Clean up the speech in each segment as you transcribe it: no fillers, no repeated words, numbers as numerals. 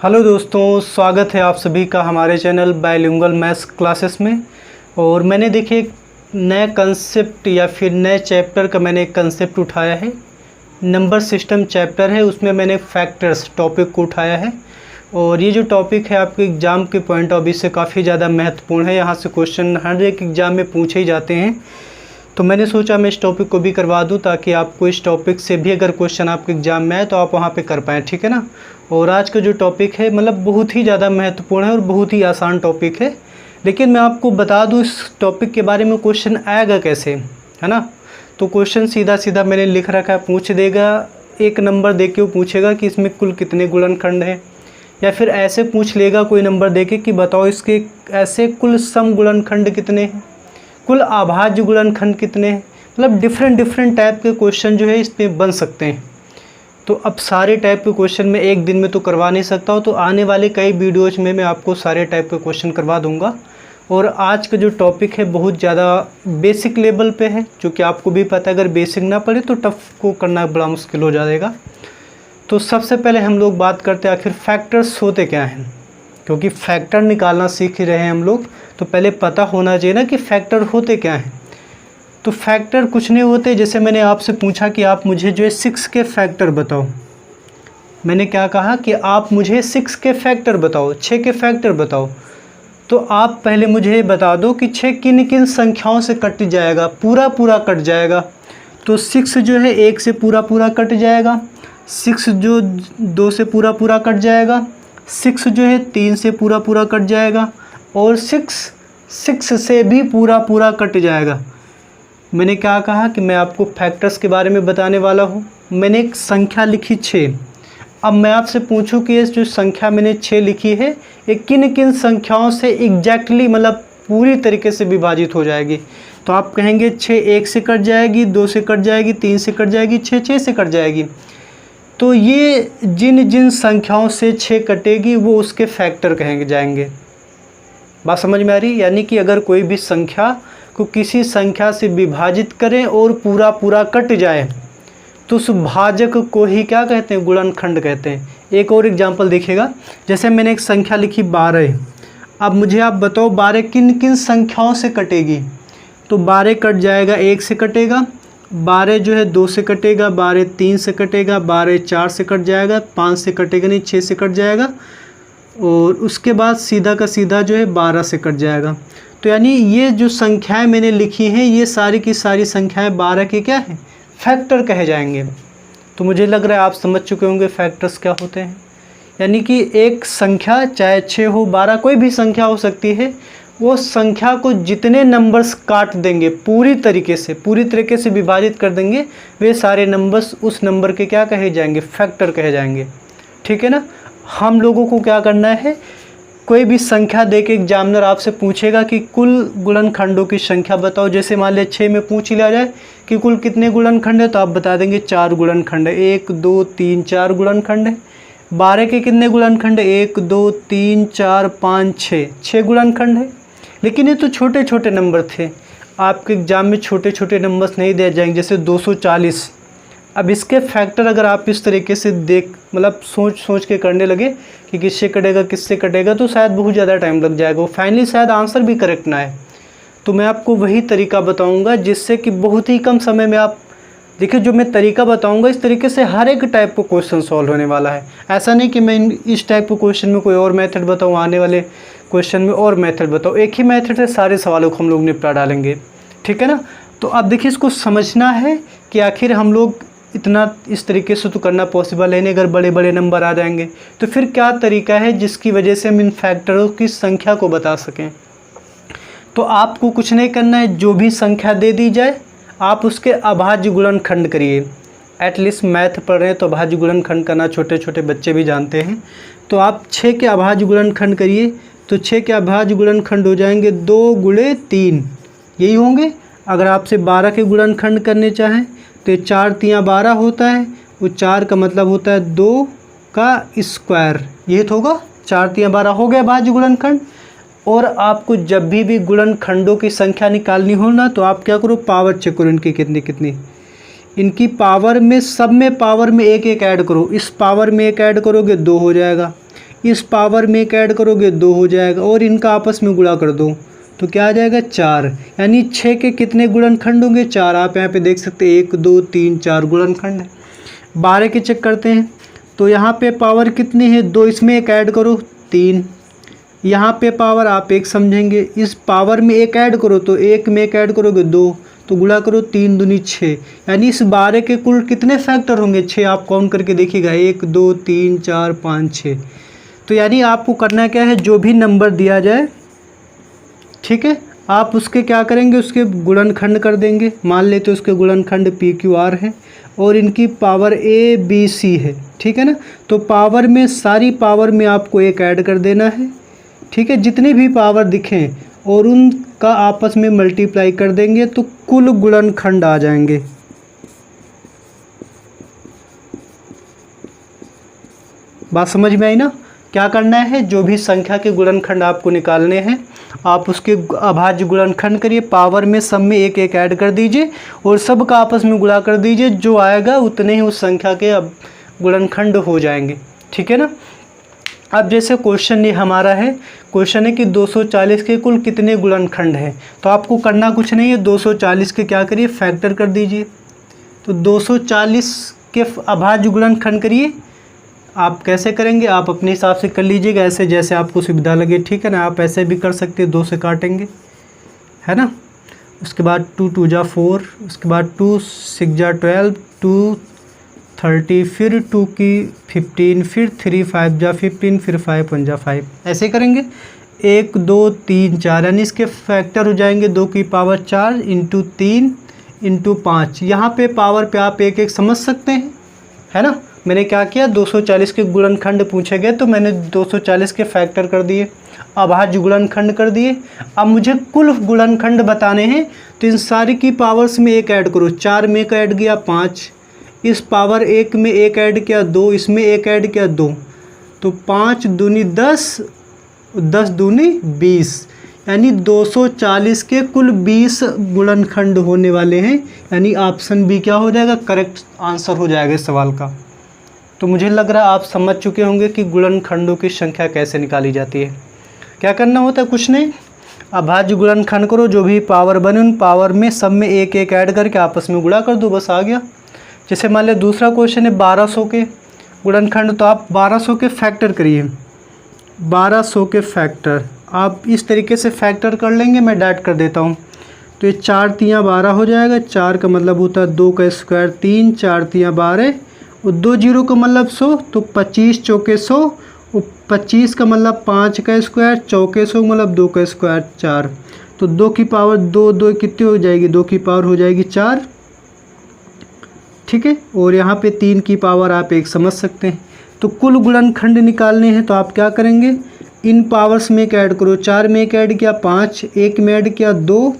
Hello दोस्तों, स्वागत है आप सभी का हमारे चैनल बायलिंगुअल मैथ्स क्लासेस में। और मैंने देखिए एक नया कंसेप्ट या फिर नए चैप्टर का मैंने एक कंसेप्ट उठाया है। नंबर सिस्टम चैप्टर है, उसमें मैंने फैक्टर्स टॉपिक को उठाया है। और ये जो टॉपिक है आपके एग्ज़ाम के पॉइंट ऑफ व्यू से काफ़ी ज़्यादा महत्वपूर्ण है। यहाँ से क्वेश्चन हर एक एग्ज़ाम में पूछे ही जाते हैं, तो मैंने सोचा मैं इस टॉपिक को भी करवा दूं ताकि आपको इस टॉपिक से भी अगर क्वेश्चन आपके एग्ज़ाम में आए तो आप वहां पे कर पाएँ, ठीक है ना। और आज का जो टॉपिक है मतलब बहुत ही ज़्यादा महत्वपूर्ण है और बहुत ही आसान टॉपिक है। लेकिन मैं आपको बता दूं इस टॉपिक के बारे में क्वेश्चन आएगा कैसे, है ना। तो क्वेश्चन सीधा सीधा मैंने लिख रखा है, पूछ देगा, एक नंबर दे के वो पूछेगा कि इसमें कुल कितने गुणनखंड हैं, या फिर ऐसे पूछ लेगा कोई नंबर दे के कि बताओ इसके ऐसे कुल सम गुणनखंड कितने हैं, कुल अभाज्य गुणनखंड कितने हैं। मतलब डिफरेंट टाइप के क्वेश्चन जो है इसमें बन सकते हैं। तो अब सारे टाइप के क्वेश्चन मैं एक दिन में तो करवा नहीं सकता हूँ, तो आने वाले कई वीडियोज में मैं आपको सारे टाइप के क्वेश्चन करवा दूंगा। और आज का जो टॉपिक है बहुत ज़्यादा बेसिक लेवल पे है, जो कि आपको भी पता है अगर बेसिक ना पढ़े तो टफ को करना बड़ा मुश्किल हो जाएगा। तो सबसे पहले हम लोग बात करते हैं आखिर फैक्टर्स होते क्या हैं, क्योंकि फैक्टर निकालना सीख ही रहे हैं हम लोग, तो पहले पता होना चाहिए ना कि फैक्टर होते क्या हैं। तो फैक्टर कुछ नहीं होते, जैसे मैंने आपसे पूछा कि आप मुझे जो है 6 के फैक्टर बताओ। मैंने क्या कहा कि आप मुझे 6 के फैक्टर बताओ, 6 के फैक्टर बताओ। तो आप पहले मुझे बता दो कि 6 किन किन संख्याओं से कट जाएगा, पूरा कट जाएगा। तो 6 जो है 1 से पूरा कट जाएगा, 6 जो 2 से पूरा कट जाएगा, 6 जो है 3 से पूरा कट जाएगा, और 6 से भी पूरा कट जाएगा। मैंने क्या कहा कि मैं आपको फैक्टर्स के बारे में बताने वाला हूँ। मैंने एक संख्या लिखी 6। अब मैं आपसे पूछूं कि ये जो संख्या मैंने 6 लिखी है ये किन किन संख्याओं से एग्जैक्टली मतलब पूरी तरीके से विभाजित हो जाएगी। तो आप कहेंगे 6 1 से कट जाएगी, 2 से कट जाएगी, 3 से कट जाएगी, 6 से कट जाएगी। तो ये जिन जिन संख्याओं से 6 कटेगी वो उसके फैक्टर कहेंगे जाएंगे। बात समझ में आ रही? यानी कि अगर कोई भी संख्या को किसी संख्या से विभाजित करें और पूरा कट जाए तो उस भाजक को ही क्या कहते हैं, गुणनखंड कहते हैं। एक और एग्जांपल देखिएगा, जैसे मैंने एक संख्या लिखी 12। अब मुझे आप बताओ 12 किन किन संख्याओं से कटेगी। तो 12 कट जाएगा, 1 से कटेगा, 12 जो है 2 से कटेगा, 12 3 से कटेगा, 12 4 से कट जाएगा, 5 से कटेगा नहीं, 6 से कट जाएगा, और उसके बाद सीधा का सीधा जो है 12 से कट जाएगा। तो यानी ये जो संख्याएं मैंने लिखी हैं ये सारी की सारी संख्याएं 12 के क्या हैं, फैक्टर कहे जाएंगे। तो मुझे लग रहा है आप समझ चुके होंगे फैक्टर्स क्या होते हैं। यानी कि एक संख्या चाहे 6 हो, 12, कोई भी संख्या हो सकती है, वो संख्या को जितने नंबर्स काट देंगे पूरी तरीके से विभाजित कर देंगे, वे सारे नंबर्स उस नंबर के क्या कहे जाएंगे, फैक्टर कहे जाएंगे। ठीक है ना। हम लोगों को क्या करना है, कोई भी संख्या दे के एग्जामिनर आपसे पूछेगा कि कुल गुणनखंडों की संख्या बताओ। जैसे मान लिया 6 में पूछ लिया जाए कि कुल कितने गुणनखंड है, तो आप बता देंगे 4 गुणनखंड है, 1 2 3 4 गुणनखंड है। 12 के कितने गुणनखंड है, 1 2 3 4 5 6 गुणनखंड है। लेकिन ये तो छोटे छोटे नंबर थे, आपके एग्जाम में छोटे छोटे नंबर्स नहीं दिए जाएंगे, जैसे 240। अब इसके फैक्टर अगर आप इस तरीके से मतलब सोच के करने लगे कि किससे कटेगा तो शायद बहुत ज़्यादा टाइम लग जाएगा, वो फाइनली शायद आंसर भी करेक्ट ना है। तो मैं आपको वही तरीका बताऊंगा जिससे कि बहुत ही कम समय में आप देखिए, जो मैं तरीका बताऊंगा इस तरीके से हर एक टाइप का क्वेश्चन सॉल्व होने वाला है। ऐसा नहीं कि मैं इस टाइप के क्वेश्चन में कोई और मेथड बताऊँ, आने वाले क्वेश्चन में और मेथड बताऊँ। एक ही मेथड से सारे सवालों को हम लोग निपटा डालेंगे, ठीक है ना। तो अब देखिए, इसको समझना है कि आखिर हम लोग इतना इस तरीके से तो करना पॉसिबल है नहीं, अगर बड़े बड़े नंबर आ जाएंगे तो फिर क्या तरीका है जिसकी वजह से हम इन फैक्टरों की संख्या को बता सकें। तो आपको कुछ नहीं करना है, जो भी संख्या दे दी जाए आप उसके अभाज्य गुणनखंड करिए। एटलीस्ट मैथ पढ़ रहे हैं तो अभाज्य गुणनखंड करना छोटे छोटे बच्चे भी जानते हैं। तो आप 6 के अभाज्य गुणनखंड करिए, तो 6 के अभाज्य गुणनखंड हो जाएंगे 2 गुणे 3, यही होंगे। अगर आपसे 12 के गुणनखंड करने चाहें तो 4 3 12 होता है, वो 4 का मतलब होता है 2 का स्क्वायर, यही तो होगा। 4 3 12 हो गया भाज्य गुणनखंड। और आपको जब भी गुणनखंडों की संख्या निकालनी हो ना, तो आप क्या करो, पावर चेक करो इनकी कितनी इनकी पावर में, सब में पावर में एक एक ऐड करो। इस पावर में एक ऐड करोगे 2 हो जाएगा, इस पावर में एक ऐड करोगे 2 हो जाएगा, और इनका आपस में गुणा कर दो तो क्या आ जाएगा 4। यानी 6 के कितने गुणनखंड होंगे 4। आप यहाँ पे देख सकते हैं 1 2 3 4 गुणनखंड है। 12 के चेक करते हैं तो यहाँ पे पावर कितनी है 2, इसमें एक ऐड करो 3। यहाँ पे पावर आप 1 समझेंगे, इस पावर में एक ऐड करो तो 1 में एक ऐड करोगे 2, तो गुणा करो 3 दूनी 6। यानी इस 12 के कुल कितने फैक्टर होंगे 6। आप काउंट करके देखिएगा 1 2 3 4 5 6। तो यानी आपको करना क्या है, जो भी नंबर दिया जाए, ठीक है, आप उसके क्या करेंगे, उसके गुणनखंड कर देंगे। मान लेते तो उसके गुणनखंड PQR है और इनकी पावर ABC है, ठीक है ना। तो पावर में, सारी पावर में आपको एक ऐड कर देना है, ठीक है, जितनी भी पावर दिखें, और उनका आपस में मल्टीप्लाई कर देंगे तो कुल गुणनखंड आ जाएंगे। बात समझ में आई ना। क्या करना है, जो भी संख्या के गुणनखंड आपको निकालने हैं, आप उसके अभाज्य गुणनखंड करिए, पावर में सब में एक एक ऐड कर दीजिए और सब का आपस में गुणा कर दीजिए। जो आएगा उतने ही उस संख्या के अब गुणनखंड हो जाएंगे, ठीक है ना। अब जैसे क्वेश्चन ये हमारा है, क्वेश्चन है कि 240 के कुल कितने गुणनखंड हैं। तो आपको करना कुछ नहीं है, 240 के क्या करिए फैक्टर कर दीजिए। तो 240 के अभाज्य गुणनखंड करिए। आप कैसे करेंगे, आप अपने हिसाब से कर लीजिएगा, ऐसे जैसे आपको सुविधा लगे, ठीक है ना। आप ऐसे भी कर सकते हैं, 2 से काटेंगे, है ना। उसके बाद 2 2 जा 4, उसके बाद 2 6 जा 12, 2 30, फिर 2 की 15, फिर 3 5 जा 15, फिर 5 1 जा 5। ऐसे करेंगे 1 2 3 4, यानी इसके फैक्टर हो जाएंगे 2 की पावर 4 इंटू 3 इंटू 5। यहाँ पे पावर पे आप एक एक समझ सकते हैं, है ना। मैंने क्या किया, 240 के गुणनखंड पूछे गए तो मैंने 240 के फैक्टर कर दिए, अभाज्य गुणनखंड कर दिए। अब मुझे कुल गुणनखंड बताने हैं, तो इन सारी की पावर्स में एक ऐड करो। 4 में एक ऐड किया 5, इस पावर 1 में एक ऐड किया 2, इसमें एक ऐड किया 2, तो 5 दूनी 10, 10 दूनी 20, यानी 240 के कुल 20 गुणनखंड होने वाले हैं। यानी ऑप्शन बी क्या हो जाएगा, करेक्ट आंसर हो जाएगा इस सवाल का। तो मुझे लग रहा है आप समझ चुके होंगे कि गुणनखंडों की संख्या कैसे निकाली जाती है। क्या करना होता है, कुछ नहीं, अभाज्य गुणनखंड करो, जो भी पावर बने उन पावर में सब में एक एक ऐड करके आपस में गुणा कर दो, बस आ गया। जैसे मान लिया दूसरा क्वेश्चन है 1200 के गुणनखंड, तो आप 1200 के फैक्टर करिए। 1200 के फैक्टर आप इस तरीके से फैक्टर कर लेंगे, मैं डाइट कर देता हूँ। तो ये 4 तियाँ 12 हो जाएगा, 4 का मतलब होता है 2 का स्क्वायर 3, 4 तियाँ 12 और 2 जीरो का मतलब 100, तो 25 चौके 100, और 25 का मतलब 5 का स्क्वायर, चौके 100 मतलब 2 का स्क्वायर 4। तो 2 की पावर 2 2 कितनी हो जाएगी, 2 की पावर हो जाएगी 4, ठीक है। और यहाँ पे 3 की पावर आप 1 समझ सकते हैं। तो कुल गुणनखंड निकालने हैं तो आप क्या करेंगे, इन पावर्स में एक ऐड करो। 4 में एक ऐड किया 5, 1 में ऐड किया 2,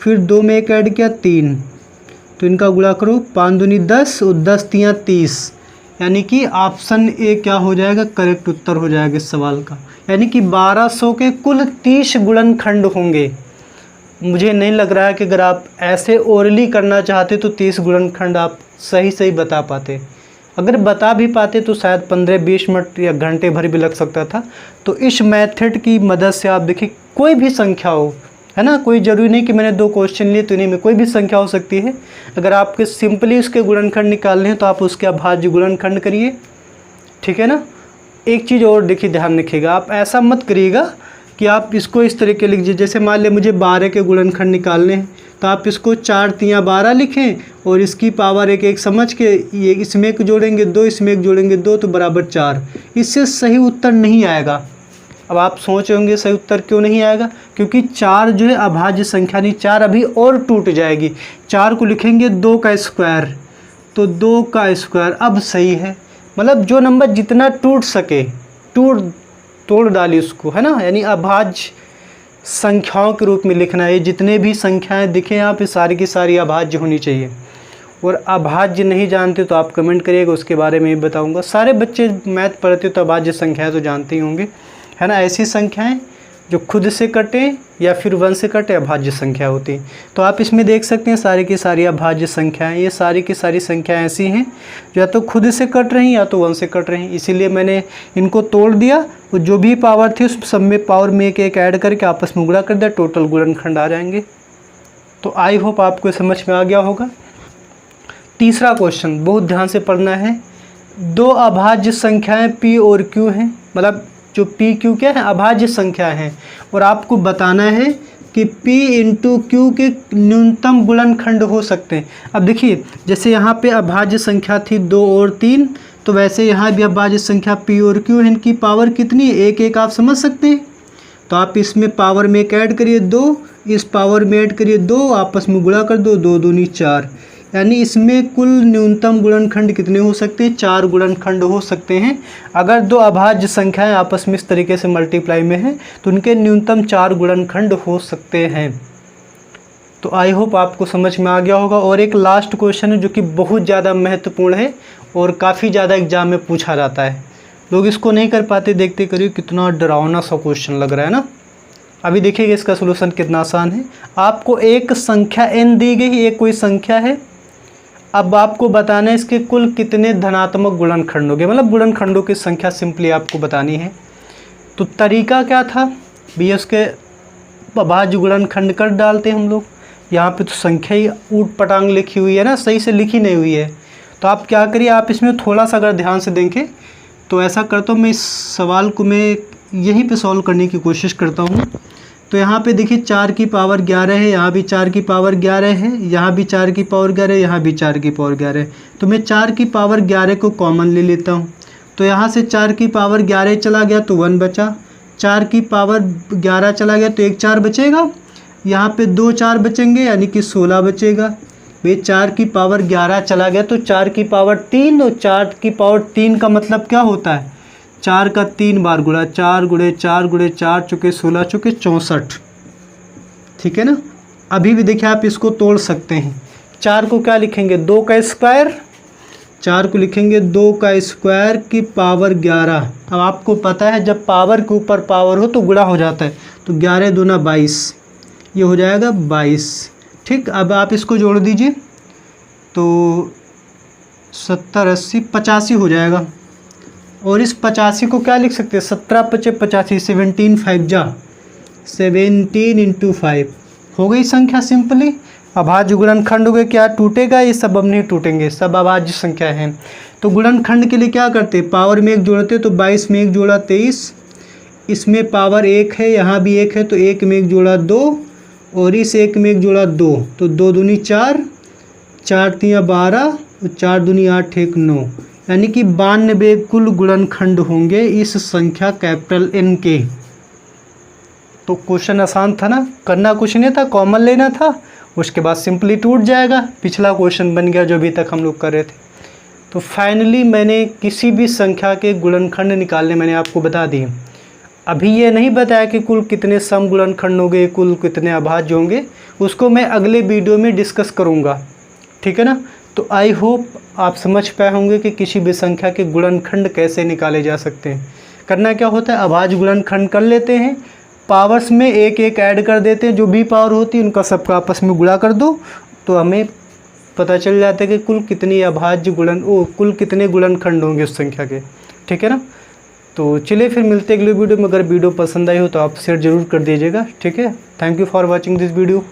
फिर 2 में एक ऐड किया 3, तो इनका गुणा करो। 5 दूनी 10 और 10 तियाँ 30, यानी कि ऑप्शन ए क्या हो जाएगा, करेक्ट उत्तर हो जाएगा इस सवाल का। यानी कि 1200 के कुल 30 गुणनखंड होंगे। मुझे नहीं लग रहा है कि अगर आप ऐसे ओरली करना चाहते तो 30 गुणनखंड आप सही बता पाते। अगर बता भी पाते तो शायद 15-20 मिनट या घंटे भर भी लग सकता था। तो इस मेथड की मदद से आप देखिए, कोई भी संख्या हो, है ना, कोई ज़रूरी नहीं कि मैंने 2 क्वेश्चन लिए तो इन्हीं में कोई भी संख्या हो सकती है। अगर आपके सिंपली उसके गुणनखंड निकालने हैं तो आप उसके अभाज्य गुणनखंड करिए, ठीक है ना। एक चीज़ और देखिए, ध्यान रखिएगा, आप ऐसा मत करिएगा कि आप इसको इस तरीके लिख दीजिए। जैसे मान लिया मुझे 12 के गुणनखंड निकालने हैं, तो आप इसको 4 तियाँ 12 लिखें और इसकी पावर 1 1 समझ के ये इसमें एक जोड़ेंगे 2, इसमें एक जोड़ेंगे 2, तो बराबर 4। इससे सही उत्तर नहीं आएगा। अब आप सोच होंगे सही उत्तर क्यों नहीं आएगा, क्योंकि 4 जो है अभाज्य संख्या नहीं, 4 अभी और टूट जाएगी। 4 को लिखेंगे 2 का स्क्वायर, तो 2 का स्क्वायर अब सही है। मतलब जो नंबर जितना टूट सके तोड़ डाली उसको, है ना। यानी अभाज्य संख्याओं के रूप में लिखना है। जितने भी संख्याएं दिखें यहाँ पे सारी की सारी अभाज्य होनी चाहिए। और अभाज्य नहीं जानते तो आप कमेंट करिएगा, उसके बारे में भी बताऊँगा। सारे बच्चे मैथ पढ़ते तो अभाज्य संख्याएँ तो जानते ही होंगे, है ना। ऐसी संख्याएं जो खुद से कटे या फिर 1 से कटे अभाज्य संख्या होती है। तो आप इसमें देख सकते हैं सारी की सारी अभाज्य संख्याएं, ये सारी की सारी संख्याएं ऐसी हैं जो या तो खुद से कट रही हैं या तो 1 से कट रही हैं, इसीलिए मैंने इनको तोड़ दिया और जो भी पावर थी उस सब में पावर में एक ऐड करके आपस में गुणा कर दिया, टोटल गुणनखंड आ जाएंगे। तो आई होप आपको समझ में आ गया होगा। तीसरा क्वेश्चन बहुत ध्यान से पढ़ना है। दो अभाज्य संख्याएं p और q हैं, मतलब जो p q क्या है, अभाज्य संख्या हैं, और आपको बताना है कि p इंटू क्यू के न्यूनतम गुणनखंड हो सकते हैं। अब देखिए जैसे यहाँ पे अभाज्य संख्या थी 2 और 3, तो वैसे यहाँ भी अभाज्य संख्या p और q है, इनकी पावर कितनी है, एक एक आप समझ सकते हैं। तो आप इसमें पावर में एक ऐड करिए 2, इस पावर में ऐड करिए 2, आपस में गुणा कर दो, 2 दूनी 4, यानी इसमें कुल न्यूनतम गुणनखंड कितने हो सकते हैं, 4 गुणनखंड हो सकते हैं। अगर दो अभाज्य संख्याएं आपस में इस तरीके से मल्टीप्लाई में हैं तो उनके न्यूनतम 4 गुणनखंड हो सकते हैं। तो आई होप आपको समझ में आ गया होगा। और एक लास्ट क्वेश्चन है जो कि बहुत ज़्यादा महत्वपूर्ण है और काफ़ी ज़्यादा एग्जाम में पूछा जाता है, लोग इसको नहीं कर पाते। देखते करिए कितना डरावना सा क्वेश्चन लग रहा है ना। अभी देखिएगा इसका सोल्यूशन कितना आसान है। आपको एक संख्या n दी गई, एक कोई संख्या है, अब आपको बताना है इसके कुल कितने धनात्मक गुणनखंड होंगे, मतलब गुणनखंडों की संख्या सिंपली आपको बतानी है। तो तरीका क्या था भैया, उसके अभाज्य गुणनखंड कर डालते हैं हम लोग। यहाँ पे तो संख्या ही ऊट पटांग लिखी हुई है ना, सही से लिखी नहीं हुई है। तो आप क्या करिए, आप इसमें थोड़ा सा अगर ध्यान से देखें तो ऐसा करता हूँ मैं, इस सवाल को मैं यहीं पे सॉल्व करने की कोशिश करता हूँ। तो यहाँ पे देखिए 4 की पावर 11 है, यहाँ भी 4 की पावर 11 है, यहाँ भी 4 की पावर 11 है, यहाँ भी 4 की पावर 11 है। तो मैं 4 की पावर 11 को कॉमन ले लेता हूँ। तो यहाँ से 4 की पावर 11 चला गया तो 1 बचा, 4 की पावर 11 चला गया तो एक 4 बचेगा, यहाँ पे 2 4 बचेंगे यानी कि 16 बचेगा। भाई 4 की पावर 11 चला गया तो 4 की पावर 3, और 4 की पावर 3 का मतलब क्या होता है, 4 का 3 बार गुणा, 4 गुणे 4 गुणे 4 चुके 16 चुके 64, ठीक है ना। अभी भी देखिए आप इसको तोड़ सकते हैं। 4 को क्या लिखेंगे, 2 का स्क्वायर, 4 को लिखेंगे 2 का स्क्वायर की पावर 11। अब आपको पता है जब पावर के ऊपर पावर हो तो गुणा हो जाता है, तो 11 दूना 22, ये हो जाएगा 22, ठीक। अब आप इसको जोड़ दीजिए तो 70 80 85 हो जाएगा। और इस 85 को क्या लिख सकते हैं, 17 पचे 85, 17 5 जा 17 इंटू 5 हो गई संख्या सिंपली। अभाज्य गुणनखंड हो गए, क्या टूटेगा, ये सब अब नहीं टूटेंगे, सब अभाज्य संख्या हैं। तो गुणनखंड के लिए क्या करते, पावर में एक जोड़ते, तो 22 में एक जोड़ा 23, इसमें पावर 1 है, यहाँ भी 1 है, तो 1 में एक जोड़ा 2, और इस 1 में एक जोड़ा 2, तो 2 दूनी 4, 4 तिया 12, और 4 दूनी 8 1 9, यानी कि 92 कुल गुणनखंड होंगे इस संख्या कैपिटल N के। तो क्वेश्चन आसान था ना, करना कुछ नहीं था, कॉमन लेना था, उसके बाद सिंपली टूट जाएगा। पिछला क्वेश्चन बन गया जो अभी तक हम लोग कर रहे थे। तो फाइनली मैंने किसी भी संख्या के गुणनखंड निकालने मैंने आपको बता दिए। अभी ये नहीं बताया कि कुल कितने सम गुणनखंड होंगे, कुल कितने अभाज्य होंगे, उसको मैं अगले वीडियो में डिस्कस करूँगा, ठीक है ना। तो आई होप आप समझ पाए होंगे कि किसी भी संख्या के गुणनखंड कैसे निकाले जा सकते हैं। करना क्या होता है, अभाज्य गुणनखंड कर लेते हैं, पावर्स में एक एक ऐड कर देते हैं, जो भी पावर होती है उनका सबका आपस में गुणा कर दो, तो हमें पता चल जाता है कि कुल कितनी अभाज्य कुल कितने गुणनखंड होंगे उस संख्या के, ठीक है ना। तो चलिए फिर मिलते हैं अगले वीडियो में। अगर वीडियो पसंद आई हो तो आप शेयर जरूर कर दीजिएगा, ठीक है। Thank you for watching this video.